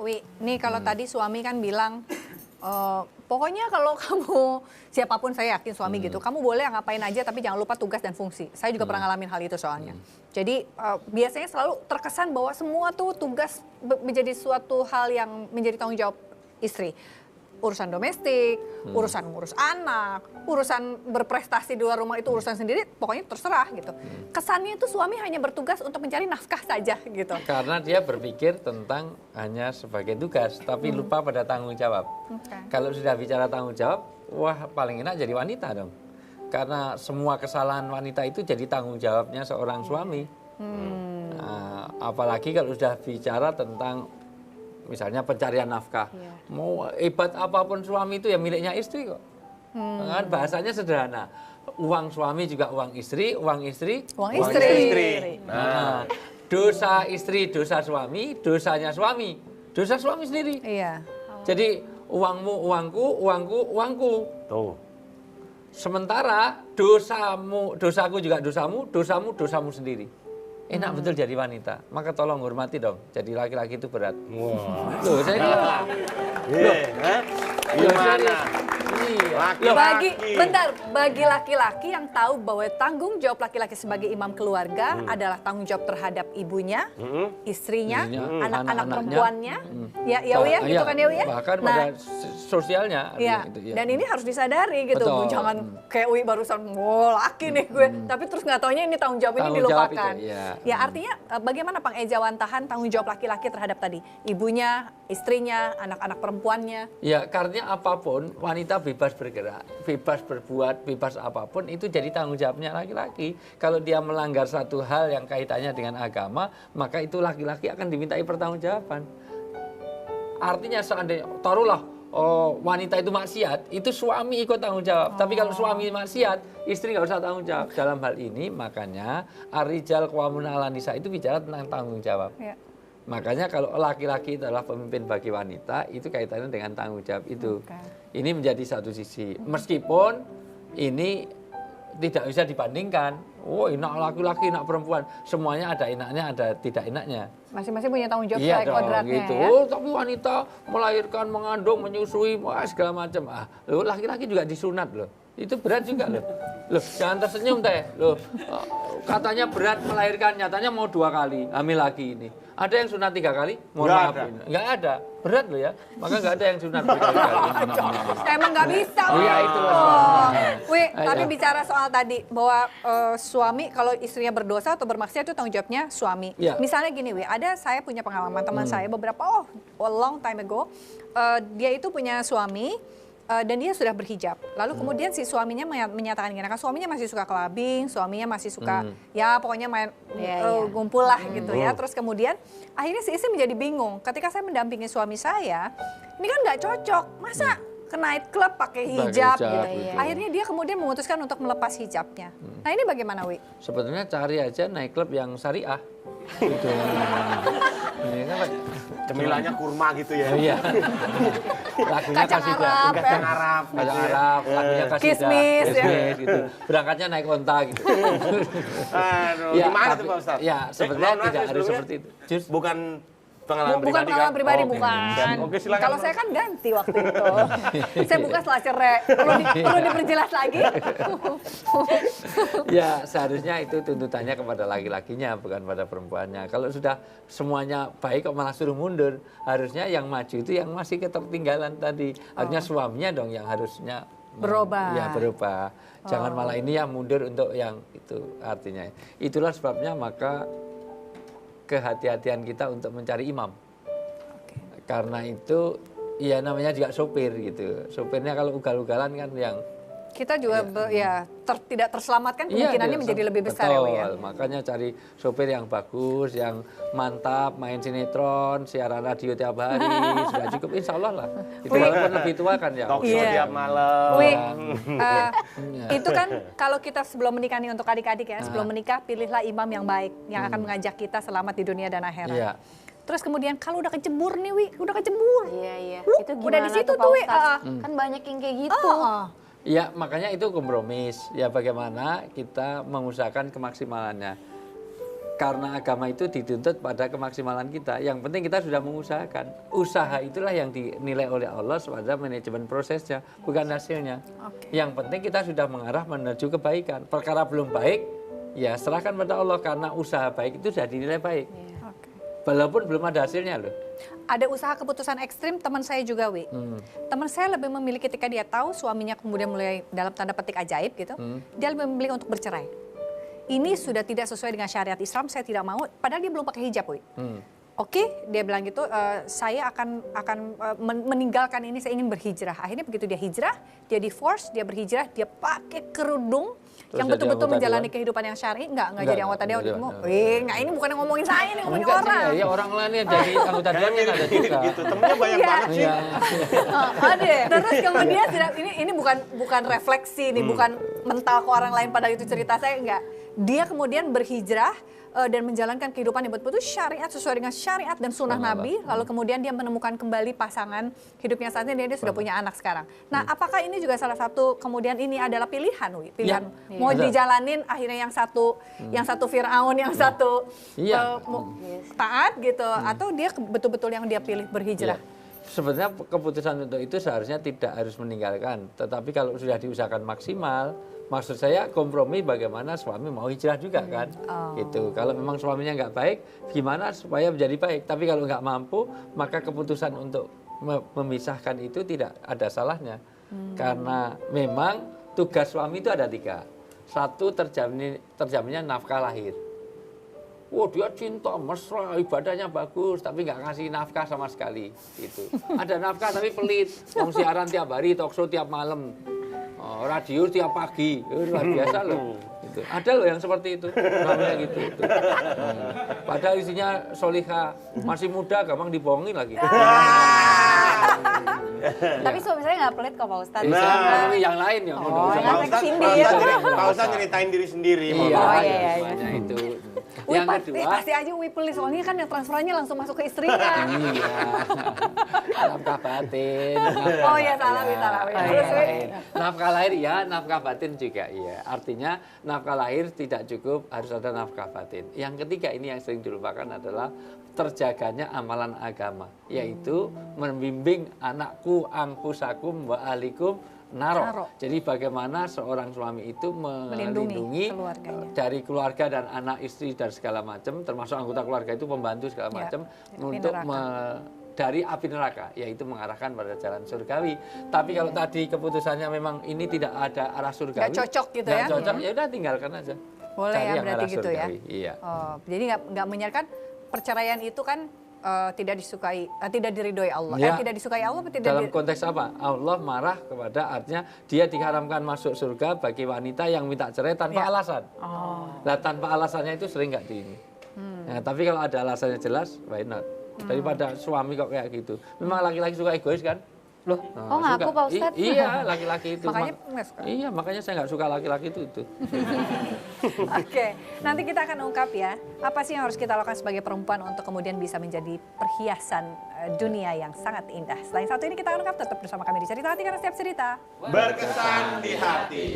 Wi, nih kalau tadi suami kan bilang, pokoknya kalau kamu, siapapun saya yakin suami gitu, kamu boleh ngapain aja tapi jangan lupa tugas dan fungsi. Saya juga pernah ngalamin hal itu soalnya. Jadi biasanya selalu terkesan bahwa semua tuh tugas menjadi suatu hal yang menjadi tanggung jawab istri. Urusan domestik, urusan ngurus anak, urusan berprestasi di luar rumah itu urusan sendiri, pokoknya terserah gitu. Kesannya itu suami hanya bertugas untuk mencari nafkah saja gitu. Karena dia berpikir tentang hanya sebagai tugas, tapi lupa pada tanggung jawab. Kalau sudah bicara tanggung jawab, wah paling enak jadi wanita dong. Karena semua kesalahan wanita itu jadi tanggung jawabnya seorang suami. Nah, apalagi kalau sudah bicara tentang misalnya pencarian nafkah. Mau hebat apapun suami itu ya miliknya istri kok. Kan bahasanya sederhana. Uang suami juga uang istri, uang istri, Uang istri. Nah, dosa istri, dosa suami, dosanya suami, dosa suami sendiri. Iya. Jadi uangmu uangku, uangku uangku. Tuh. Sementara dosamu, dosaku juga dosamu, dosamu dosamu sendiri. Enak betul jadi wanita, maka tolong hormati dong. Jadi laki-laki itu berat. Wah. Loh, saya Gimana? Bagi laki-laki yang tahu bahwa tanggung jawab laki-laki sebagai imam keluarga adalah tanggung jawab terhadap ibunya, istrinya, anak-anak perempuannya. Ya, Wi ya, gitu kan ya Wi ya. Bahkan pada sosialnya. Iya, Gitu, ya. dan ini harus disadari gitu. Betul. Jangan kayak Wi barusan, wah laki nih gue. Tapi terus nggak taunya ini tanggung jawab ini Tanggung jawab dilupakan. itu, iya. Ya artinya bagaimana Pang Eja Wantahan tanggung jawab laki-laki terhadap tadi ibunya, istrinya, anak-anak perempuannya. Ya, karena apapun wanita bebas bergerak, bebas berbuat, bebas apapun itu jadi tanggung jawabnya laki-laki. Kalau dia melanggar satu hal yang kaitannya dengan agama, maka itu laki-laki akan dimintai pertanggungjawaban. Artinya seandainya taruhlah wanita itu maksiat, itu suami ikut tanggung jawab. Tapi kalau suami maksiat, istri nggak usah tanggung jawab. Dalam hal ini makanya Ar-Rijal Qawwamun 'alan Nisa itu bicara tentang tanggung jawab. Ya. Makanya kalau laki-laki adalah pemimpin bagi wanita, itu kaitannya dengan tanggung jawab itu. Ini menjadi satu sisi. Meskipun ini tidak bisa dibandingkan. Oh, enak laki-laki, enak perempuan. Semuanya ada enaknya, ada tidak enaknya. Masing-masing punya tanggung jawab Iya sesuai dong, kodratnya gitu. ya. Oh, tapi wanita melahirkan, mengandung, menyusui, wah, segala macam. Loh, laki-laki juga disunat loh. Itu berat juga loh. Loh, jangan tersenyum teh. Loh, katanya berat melahirkan, nyatanya mau 2 kali hamil lagi ini. Ada yang sunat 3 kali? Mohon maaf. Nggak ada. Berat loh ya. Maka nggak ada yang sunat berkali-kali. Emang nggak bisa. Iya, itu loh. Wi, tapi bicara soal tadi bahwa suami kalau istrinya berdosa atau bermaksiat itu tanggung jawabnya suami. Ya. Misalnya gini, Wi, saya punya pengalaman teman saya beberapa a long time ago, dia itu punya suami. Dan dia sudah berhijab. Lalu kemudian si suaminya menyatakan gini, kan suaminya masih suka clubbing, suaminya masih suka ya pokoknya main ngumpul lah gitu ya. Terus kemudian akhirnya si istri menjadi bingung. Ketika saya mendampingi suami saya, ini kan nggak cocok. Masa ke night club pakai hijab gitu. Akhirnya dia kemudian memutuskan untuk melepas hijabnya. Nah ini bagaimana Wi? Sebetulnya cari aja naik klub yang syariah. Gitu. Ini kan Cemilannya kurma gitu ya. iya. Lagunya Kacang kasih Arab, kacang ya. Arab, kacang Arab, lagunya kasih Kismis, ya. gitu. Berangkatnya naik onta gitu. Aduh, Ya, gimana tapi- tuh Pak Ustadz? Ya, sebenarnya Maaf, tidak harus sebelumnya seperti itu. Bukan pengalaman Bukan pribadi pengalaman kan? pribadi, Oke. bukan. Oke, silakan. Kalau saya kan ganti waktu itu. Saya buka setelah cerai. Perlu diperjelas lagi? Ya, seharusnya itu tuntutannya kepada laki-lakinya, bukan pada perempuannya. Kalau sudah semuanya baik kok malah suruh mundur, harusnya yang maju itu yang masih ketertinggalan tadi. Artinya suaminya dong yang harusnya Berubah. Ya, berubah. Jangan malah ini yang mundur untuk yang itu artinya. Itulah sebabnya maka kehati-hatian kita untuk mencari imam. Karena itu ya namanya juga sopir gitu. Sopirnya kalau ugal-ugalan kan yang Kita juga tidak terselamatkan kemungkinannya menjadi lebih besar ya Wi ya. Makanya cari sopir yang bagus, yang mantap, main sinetron, siaran radio tiap hari, sudah cukup insya Allah lah. Itu walaupun lebih tua kan ya. Talk show tiap malam. Wi, itu kan kalau kita sebelum menikah nih untuk adik-adik ya, sebelum menikah pilihlah imam yang baik, yang akan mengajak kita selamat di dunia dan akhirat. Iya. Terus kemudian kalau udah kecebur nih Wi, udah kecebur. Iya. Udah Itu gimana di situ tuh Pak tuh Wi. Ustadz? Kan banyak yang kayak gitu. Ya makanya itu kompromis. Ya bagaimana kita mengusahakan kemaksimalannya. Karena agama itu dituntut pada kemaksimalan kita. Yang penting kita sudah mengusahakan. Usaha itulah yang dinilai oleh Allah pada manajemen prosesnya, bukan hasilnya. Yang penting kita sudah mengarah menuju kebaikan. Perkara belum baik, ya serahkan pada Allah karena usaha baik itu sudah dinilai baik. Walaupun belum ada hasilnya loh. Ada usaha keputusan ekstrim teman saya juga, Wi. Teman saya lebih memilih ketika dia tahu suaminya kemudian mulai dalam tanda petik ajaib gitu, dia lebih memilih untuk bercerai. Ini sudah tidak sesuai dengan syariat Islam, saya tidak mau. Padahal dia belum pakai hijab, Wi. Oke, dia bilang gitu, saya akan meninggalkan ini, saya ingin berhijrah. Akhirnya begitu dia hijrah, dia divorce, dia berhijrah, dia pakai kerudung, terus yang betul-betul menjalani dewan. kehidupan yang syar'i, enggak jadi anggota dewan. Enggak, ini bukan yang ngomongin saya, ini ngomongin Enggak orang. sih, ya orang lain yang jadi anggota dewan kan ada juga. Gitu, temennya banyak Iya. banget sih. Ada. Terus kemudian ini bukan refleksi, ini bukan mental ke orang lain pada itu cerita saya, enggak. Dia kemudian berhijrah dan menjalankan kehidupan yang betul-betul syariat sesuai dengan syariat dan sunnah Nabi. Lalu kemudian dia menemukan kembali pasangan hidupnya saat ini, dia sudah punya anak sekarang. Nah, apakah ini juga salah satu kemudian ini adalah pilihan, Wi? Pilihan mau dijalanin akhirnya yang satu Firaun, yang satu taat gitu, atau dia betul-betul yang dia pilih berhijrah? Sebenarnya keputusan untuk itu seharusnya tidak harus meninggalkan, tetapi kalau sudah diusahakan maksimal, maksud saya kompromi bagaimana suami mau hijrah juga kan, gitu. Kalau memang suaminya nggak baik, gimana supaya menjadi baik. Tapi kalau nggak mampu, maka keputusan untuk memisahkan itu tidak ada salahnya, karena memang tugas suami itu ada 3. 1, terjaminnya nafkah lahir. Wah, dia cinta, mesra, ibadahnya bagus, tapi nggak ngasih nafkah sama sekali. Gitu. Ada nafkah tapi pelit, mau siaran tiap hari, talkshow tiap malam, radio tiap pagi, luar biasa loh. Gitu. Ada loh yang seperti itu, namanya gitu. Padahal isinya solihah, masih muda, gampang dibohongin lagi. Tapi suami saya nggak pelit kok Pak Ustadz. Tapi yang lain ya. Pak Ustadz nyeritain diri sendiri. Iya, semuanya itu. Yang kedua, pasti aja Wi pelit, soalnya kan yang transferannya langsung masuk ke istrinya. iya, nafkah batin. Oh iya, salah. Nafkah lahir ya, nafkah batin juga iya. Artinya nafkah lahir tidak cukup, harus ada nafkah batin. Yang ketiga ini yang sering dilupakan adalah terjaganya amalan agama, yaitu membimbing anakku angkusakum wa alikum naro. Jadi bagaimana seorang suami itu melindungi dari keluarga dan anak istri dan segala macam, termasuk anggota keluarga itu pembantu segala macam, untuk dari api neraka, yaitu mengarahkan pada jalan surgawi. Tapi kalau tadi keputusannya memang ini tidak ada arah surgawi, nggak cocok gitu ya? Nggak cocok, ya udah tinggalkan aja. Boleh ya, berarti gitu surgawi. ya? Iya. Oh, jadi nggak menyiarkan perceraian itu kan tidak disukai, tidak diridhoi Allah. Ya. Tidak disukai Allah, tidak dalam konteks apa? Allah marah kepada, artinya dia diharamkan masuk surga bagi wanita yang minta cerai tanpa alasan. Nah, tanpa alasannya itu sering nggak di ini. Nah, tapi kalau ada alasannya jelas, why not? Daripada suami kok kayak gitu. Memang laki-laki suka egois kan? Loh, ngaku Pak Ustadz? Iya, laki-laki itu. Makanya iya, makanya saya nggak suka laki-laki itu. Oke, nanti kita akan ungkap ya, apa sih yang harus kita lakukan sebagai perempuan untuk kemudian bisa menjadi perhiasan dunia yang sangat indah. Selain satu ini kita akan ungkap, tetap bersama kami di Cerita Hati, karena setiap cerita berkesan di hati.